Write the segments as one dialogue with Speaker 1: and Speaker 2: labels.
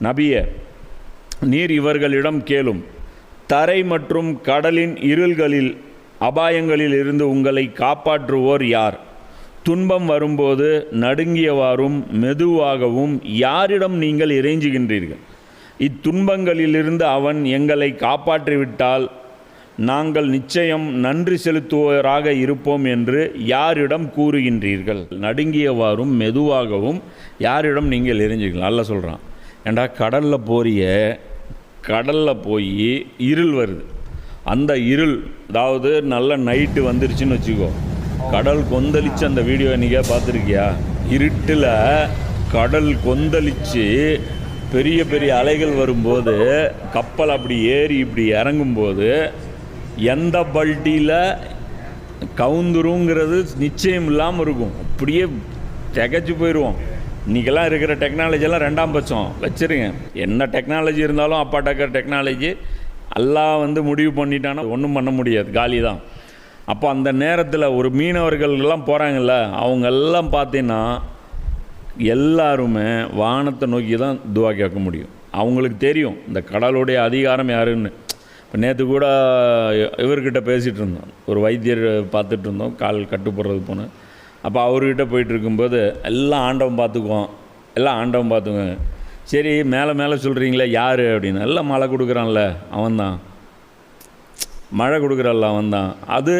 Speaker 1: நபியே, நீர் இவர்களிடம் கேளும், தரை மற்றும் கடலின் இருள்களில் அபாயங்களில் இருந்து உங்களை காப்பாற்றுவோர் யார்? துன்பம் வரும்போது நடுங்கியவாறும் மெதுவாகவும் யாரிடம் நீங்கள் இறைஞ்சுகின்றீர்கள்? இத்துன்பங்களிலிருந்து அவன் எங்களை காப்பாற்றிவிட்டால் நாங்கள் நிச்சயம் நன்றி செலுத்துவோராக இருப்போம் என்று யாரிடம் கூறுகின்றீர்கள்? நடுங்கியவாறும் மெதுவாகவும் யாரிடம் நீங்கள் இறைஞ்சுகள்? அல்ல சொல்கிறான், ஏண்டா கடலில் போறிய, கடலில் போய் இருள் வருது, அந்த இருள், அதாவது நல்ல நைட்டு வந்துருச்சுன்னு வச்சுக்கோ, கடல் கொந்தளிச்சு, அந்த வீடியோ நீங்கள் பார்த்துருக்கியா? இருட்டில் கடல் கொந்தளித்து பெரிய பெரிய அலைகள் வரும்போது கப்பல் அப்படி ஏறி இப்படி இறங்கும்போது எந்த பல்ட்டியில் கவுந்துருங்கிறது நிச்சயம் இல்லாமல் இருக்கும். அப்படியே திகச்சு போயிடுவோம். இன்றைக்கெல்லாம் இருக்கிற டெக்னாலஜியெல்லாம் ரெண்டாம் பட்சம் வச்சுருங்க. என்ன டெக்னாலஜி இருந்தாலும் அப்பா டக்கர் டெக்னாலஜி எல்லாம் முடிவு பண்ணிட்டான்னா ஒன்றும் பண்ண முடியாது, காலி தான். அப்போ அந்த நேரத்தில் ஒரு மீனவர்கள்லாம் போகிறாங்கல்ல, அவங்கெல்லாம் பார்த்தீங்கன்னா எல்லாருமே வானத்தை நோக்கி தான் துவா கேட்க முடியும். அவங்களுக்கு தெரியும் இந்த கடலுடைய அதிகாரம் யாருன்னு. இப்போ நேற்று கூட இவர்கிட்ட பேசிகிட்டு இருந்தோம், ஒரு வைத்தியர் பார்த்துட்டு இருந்தோம், கால் கட்டு போடுறது போனேன். அப்போ அவர்கிட்ட போயிட்டு இருக்கும்போது எல்லாம் ஆண்டவன் பார்த்துக்குவோம், எல்லாம் ஆண்டவன் பார்த்துக்குவேன். சரி, மேலே மேலே சொல்கிறீங்களே யார் அப்படின்னு. எல்லாம் மழை கொடுக்குறான்ல அவன்தான், மழை கொடுக்குறல்ல அவன்தான். அது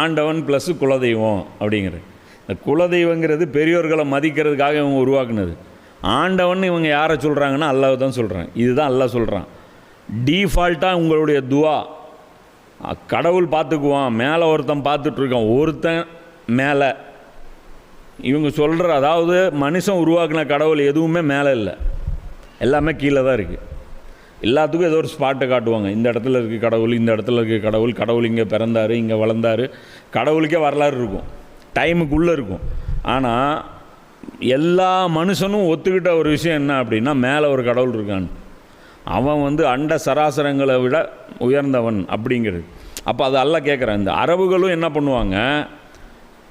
Speaker 1: ஆண்டவன் ப்ளஸ்ஸு குலதெய்வம் அப்படிங்கிற. இந்த குலதெய்வங்கிறது பெரியோர்களை மதிக்கிறதுக்காக இவங்க உருவாக்குனது. ஆண்டவன் இவங்க யாரை சொல்கிறாங்கன்னா அல்லாஹ் தான் சொல்கிறாங்க. இதுதான் அல்லாஹ் சொல்கிறான். டீஃபால்ட்டாக உங்களுடைய துவா கடவுள் பார்த்துக்குவான், மேலே ஒருத்தன் பார்த்துட்ருக்கான், ஒருத்தன் மேலே இவங்க சொல்கிற, அதாவது மனுஷன் உருவாக்கின கடவுள் எதுவுமே மேலே இல்லை, எல்லாமே கீழே தான் இருக்குது. எல்லாத்துக்கும் ஏதோ ஒரு ஸ்பாட்டை காட்டுவாங்க, இந்த இடத்துல இருக்குது கடவுள், இந்த இடத்துல இருக்குது கடவுள், கடவுள் இங்கே பிறந்தார், இங்கே வளர்ந்தார், கடவுளுக்கே வரலாறு இருக்கும், டைமுக்குள்ளே இருக்கும். ஆனால் எல்லா மனுஷனும் ஒத்துக்கிட்ட ஒரு விஷயம் என்ன அப்படின்னா, மேலே ஒரு கடவுள் இருக்கான்னு. அவன் அண்ட சராசரங்களை விட உயர்ந்தவன் அப்படிங்கிறது. அப்போ அது அல்லாஹ் கேட்குறான். இந்த அரபுகளும் என்ன பண்ணுவாங்க,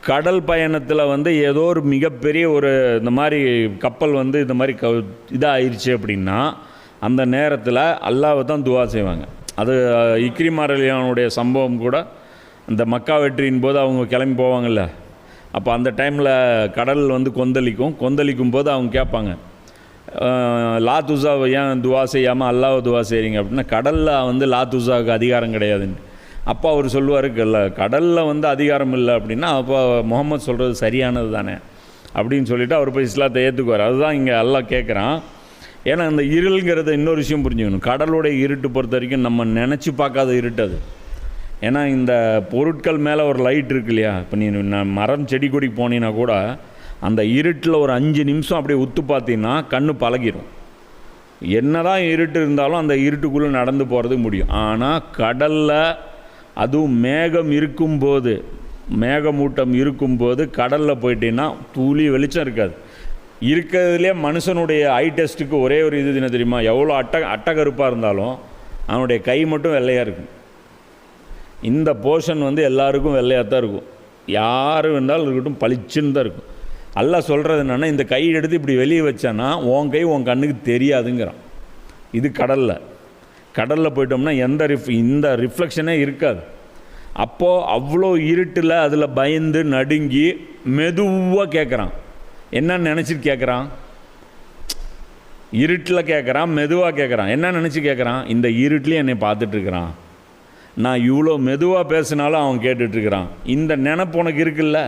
Speaker 1: கடல் பயணத்தில் ஏதோ ஒரு மிகப்பெரிய ஒரு இந்த மாதிரி கப்பல் இந்த மாதிரி இதாகிருச்சு அப்படின்னா அந்த நேரத்தில் அல்லாஹ்வை தான் துவா செய்வாங்க. அது இக்ரிமா ரலியல்லாஹுடைய சம்பவம் கூட, அந்த மக்கா வெற்றியின் போது அவங்க கிளம்பி போவாங்கள்ல, அப்போ அந்த டைமில் கடல் கொந்தளிக்கும் போது அவங்க கேட்பாங்க, லாத்துசாவை ஏன் துவா செய்யாமல் அல்லாஹ்வை துவா செய்கிறீங்க அப்படின்னா, கடலில் லாத்துசாவுக்கு அதிகாரம் கிடையாதுன்னு. அப்போ அவர் சொல்லுவார், கடலில் அதிகாரம் இல்லை அப்படின்னா அப்போ முகமது சொல்கிறது சரியானது தானே அப்படின்னு சொல்லிவிட்டு அவர் போய் இஸ்லாத்தை ஏற்றுக்குவார். அதுதான் இங்கே அல்லாஹ் கேட்குறான். ஏன்னா இந்த இருள்ங்கிறத இன்னொரு விஷயம் புரிஞ்சுக்கணும். கடலுடைய இருட்டு பொறுத்த வரைக்கும் நம்ம நினச்சி பார்க்காத இருட்டு அது. ஏன்னா இந்த பொருட்கள் மேலே ஒரு லைட் இருக்கு இல்லையா, இப்போ நீ மரம் செடி கொடி போனீங்கன்னா கூட அந்த இருட்டில் ஒரு 5 நிமிஷம் அப்படியே உத்து பார்த்தீங்கன்னா கண்ணு பழகிடும். என்ன தான் இருட்டு இருந்தாலும் அந்த இருட்டுக்குள்ளே நடந்து போகிறது முடியும். ஆனால் கடலில் அதுவும் மேகம் இருக்கும்போது, மேகமூட்டம் இருக்கும்போது கடலில் போயிட்டீங்கன்னா துளி வெளிச்சம் இருக்காது. இருக்கிறதுலே மனுஷனுடைய ஐ டெஸ்ட்டுக்கு ஒரே ஒரு இது என்ன தெரியுமா, எவ்வளோ அட்டகருப்பாக இருந்தாலும் அவனுடைய கை மட்டும் வெள்ளையாக இருக்கும். இந்த போர்ஷன் எல்லாருக்கும் வெள்ளையாக தான் இருக்கும், யார் வேண்டாலும் இருக்கட்டும் பளிச்சுன்னு தான் இருக்கும். அல்லாஹ் சொல்கிறது என்னென்னா, இந்த கை எடுத்து இப்படி வெளியே வச்சான்னா உன் கை உன் கண்ணுக்கு தெரியாதுங்கிறான். இது கடலில் போயிட்டோம்னா இந்த ரிஃப்ளெக்ஷனே இருக்காது. அப்போது அவ்வளோ இருட்டில் அதில் பயந்து நடுங்கி மெதுவாக கேட்குறான். என்னன்னு நினச்சிட்டு கேட்குறான், இருட்டில் கேட்குறான், மெதுவாக கேட்குறான். என்ன நினச்சி கேட்குறான், இந்த இருட்டிலையும் என்னை பார்த்துட்ருக்குறான், நான் இவ்வளோ மெதுவாக பேசினாலும் அவன் கேட்டுட்ருக்கிறான். இந்த நினப்பு உனக்கு இருக்குல்ல,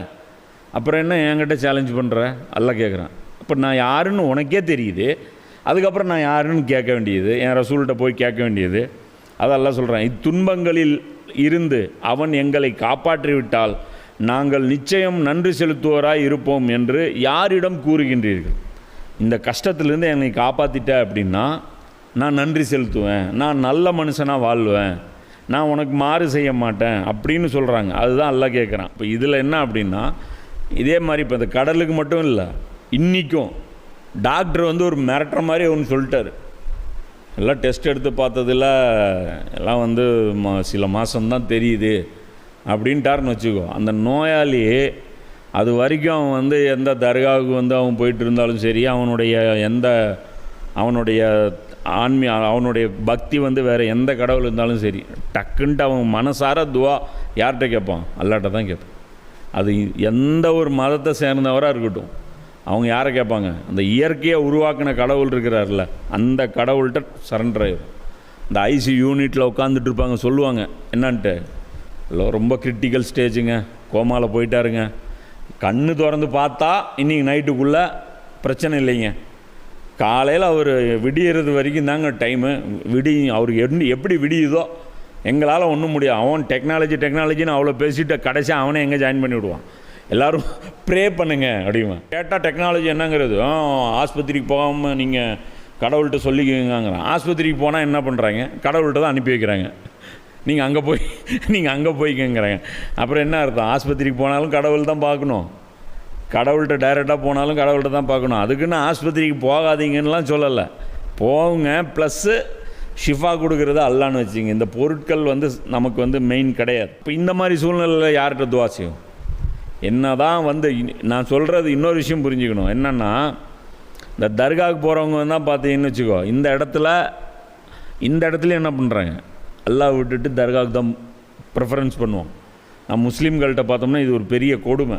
Speaker 1: அப்புறம் என்ன என்கிட்ட சேலஞ்ச் பண்ணுற அல்லாஹ் கேட்குறான். அப்போ நான் யாருன்னு உனக்கே தெரியுது, அதுக்கப்புறம் நான் யாருன்னு கேட்க வேண்டியது, என் ரசூல்கிட்ட போய் கேட்க வேண்டியது. அதெல்லாம் சொல்கிறேன். இத்துன்பங்களில் இருந்து அவன் எங்களை காப்பாற்றிவிட்டால் நாங்கள் நிச்சயம் நன்றி செலுத்துவோராய் இருப்போம் என்று யாரிடம் கூறுகின்றீர்கள்? இந்த கஷ்டத்திலேருந்து என்னை காப்பாற்றிட்ட அப்படின்னா நான் நன்றி செலுத்துவேன், நான் நல்ல மனுஷனாக வாழ்வேன், நான் உனக்கு மாறு செய்ய மாட்டேன் அப்படின்னு சொல்கிறாங்க. அதுதான் அல்லாஹ் கேட்குறான். இப்போ இதில் என்ன அப்படின்னா, இதே மாதிரி இப்போ இந்த கடலுக்கு மட்டும் இல்லை, இன்றைக்கும் டாக்டர் ஒரு மிரட்டுற மாதிரி ஒன்று சொல்லிட்டார். எல்லாம் டெஸ்ட் எடுத்து பார்த்ததில் எல்லாம் சில மாதம்தான் தெரியுது அப்படின்ட்டாருன்னு வச்சுக்கோ. அந்த நோயாளி அது வரைக்கும் அவன் எந்த தர்காவுக்கு அவன் போயிட்டு இருந்தாலும் சரி, அவனுடைய எந்த அவனுடைய பக்தி வந்து வேறு எந்த கடவுள் இருந்தாலும் சரி, டக்குன்ட்டு அவன் மனசார துவா யார்கிட்ட கேட்பான்? அல்லாட்ட தான் கேட்பான். அது எந்த ஒரு மதத்தை சேர்ந்தவராக இருக்கட்டும், அவங்க யாரை கேட்பாங்க? அந்த இயற்கையை உருவாக்கின கடவுள் இருக்கிறார்ல, அந்த கடவுள்கிட்ட சரண்டர் ஆகிடும். இந்த ஐசி யூனிட்டில் உட்காந்துட்டு இருப்பாங்க, சொல்லுவாங்க என்னன்ட்டு, ரொம்ப கிரிட்டிக்கல் ஸ்டேஜுங்க, கோமாவில் போயிட்டாருங்க, கண்ணு திறந்து பார்த்தா இன்றைக்கி நைட்டுக்குள்ளே பிரச்சனை இல்லைங்க, காலையில் அவர் விடியறது வரைக்கும் தாங்க டைமு, அவருக்கு எப்படி விடியுதோ எங்களால் ஒன்றும் முடியாது. அவன் டெக்னாலஜின்னு அவ்வளோ பேசிட்டு கடைசி அவனே எங்கே ஜாயின் பண்ணி விடுவான். எல்லோரும் ப்ரே பண்ணுங்க அப்படிமா. கேட்டால் டெக்னாலஜி என்னங்கிறது, ஆஸ்பத்திரிக்கு போகாமல் நீங்கள் கடவுள்கிட்ட சொல்லிக்குங்கிறான். ஆஸ்பத்திரிக்கு போனால் என்ன பண்ணுறாங்க? கடவுள்கிட்ட தான் அனுப்பி வைக்கிறாங்க. நீங்கள் அங்கே போய்க்குங்கிறாங்க. அப்புறம் என்ன அர்த்தம்? ஆஸ்பத்திரிக்கு போனாலும் கடவுள் தான் பார்க்கணும், கடவுள்கிட்ட டைரெக்டாக போனாலும் கடவுள்கிட்ட தான் பார்க்கணும். அதுக்குன்னு ஆஸ்பத்திரிக்கு போகாதீங்கன்னெலாம் சொல்லலை, போங்க. ப்ளஸ்ஸு ஷிஃபா கொடுக்குறது அல்லான்னு வச்சுங்க. இந்த பொருட்கள் வந்து நமக்கு வந்து மெயின் கிடையாது. இப்போ இந்த மாதிரி சூழ்நிலையில் யார்கிட்ட துவா செய்யும்? என்ன தான் வந்து நான் சொல்கிறது இன்னொரு விஷயம் புரிஞ்சுக்கணும். என்னென்னா, இந்த தர்காவுக்கு போகிறவங்க தான் பார்த்தீங்கன்னு வச்சுக்கோ, இந்த இடத்துல என்ன பண்ணுறாங்க? அல்லாஹ் விட்டுட்டு தர்காவுக்கு தான் ப்ரிஃபரன்ஸ் பண்ணுவோம். நான் முஸ்லீம்கள்கிட்ட பார்த்தோம்னா இது ஒரு பெரிய கொடுமை.